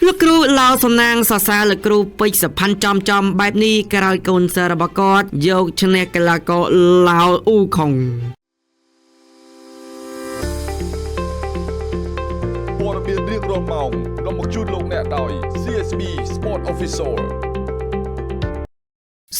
លោកគ្រូឡៅសំណាងសរសើរលោកគ្រូពេជ្រសុផាន់ចំបែបនេះក្រោយកូនសិស្សរបស់គាត់យកឈ្នះកីឡាករឡៅអ៊ូខុងព័ត៌មានរៀងរាល់ម៉ោងនាំមកជូនលោកអ្នកដោយ CSB Sport Official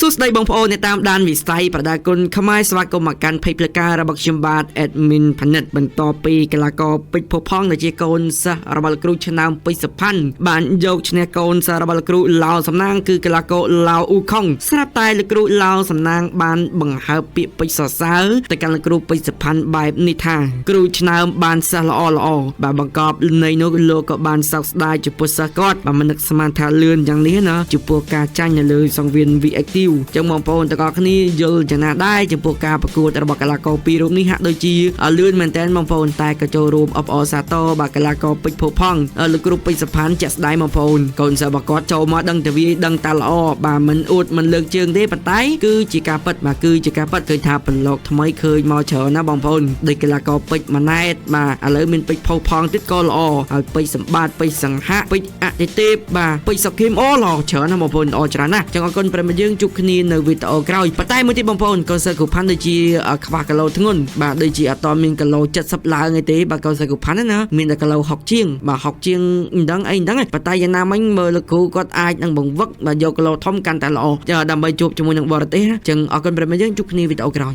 សួស្តីបងប្អូនអ្នកតាមដានវិស័យប្រដាគុណខ្មែរស្វាគមន៍មកកាន់ភ័យផ្លូវការរបស់ខ្ញុំបាទ Admin ផនិតបន្តពីកីឡាករពេជ្រភពផង់ដែលជាកូនសិស្សរបស់លោកគ្រូឆ្នាំពេជ្រសុផាន់បានយកឈ្នះកូនសិស្សរបស់លោកគ្រូឡៅសំណាងគឺកីឡាករឡៅអ៊ូខុងស្រាប់តែលោកគ្រូឡៅសំណាងបានបង្ហើបពាក្យពេចន៍សរសើរទៅកាន់លោកគ្រូពេជ្រសុផាន់បែបនេះថាគ្រូឆ្នើមបានសិស្សល្អបាទបង្កប់នៃនោះលោកក៏បានសោកស្ដាយចំពោះសិស្សគាត់បាទមិននឹកស្មានថាលឿនយ៉ាងនេះណាចំពោះការចាញ់នៅលើសង្វៀន VXTចឹងបងប្អូនទាំងអស់គ្នាយល់យ៉ាងណាដែរចំពោះការប្រកួតរបស់កីឡាករពីររូបនេះហាក់ដូចជាលឿនមែនតើបងប្អូនតែក៏ចូលរួមអបអរសាទរបាទកីឡាករពេជ្រភពផង់លោកគ្រូពេជ្រសុផាន់ជាក់ស្ដែងបងប្អូនកូនសិស្សរបស់គាត់ចូលមកដឹងតែវាដឹងតែល្អបាទមិនអួតមិនលើកជើងទេប៉ុន្តែគឺជាការពិតបាទគឺជាការពិតឃើញថាប្រឡូកថ្មីឃើញមកច្រើនណាបងប្អូនដោយកីឡាករពេជ្រម៉ាណែតបាទឥឡូវមានពេជ្រភពផង់ទៀតក៏ល្អហើយពេជ្រសម្បត្តិពេជ្រសង្ហៈពេជ្រអតិទេពបាទពេជ្រសុខេមល្អច្រើនណាបងប្អូនល្អច្រើនណាស់ចឹងអរគុណប្រិមត្តយើងជួបគ្នានៅវីដេអូក្រោយប៉ុន្តែមួយទៀតបងប្អូនកូនសិស្សគ្រូផាន់ដូចជាខ្វះគីឡូធ្ងន់បាទដូចជាអត់តមានគីឡូ70ឡើងអីទេបាទកូនសិស្សគ្រូផាន់ណាមានតែគីឡូ60ជាងបាទ60ជាងមិនដឹងអីមិនដឹងប៉ុន្តែយ៉ាងណាមិញមើលលោកគ្រូគាត់អាចនឹងបង្វឹកបាទយកគីឡូធំកាន់តែល្អដើម្បីជួបជាមួយនឹងបរទេសចឹងអរគុណប្រិមត្តយើងជួបគ្នាវីដេអូក្រោយ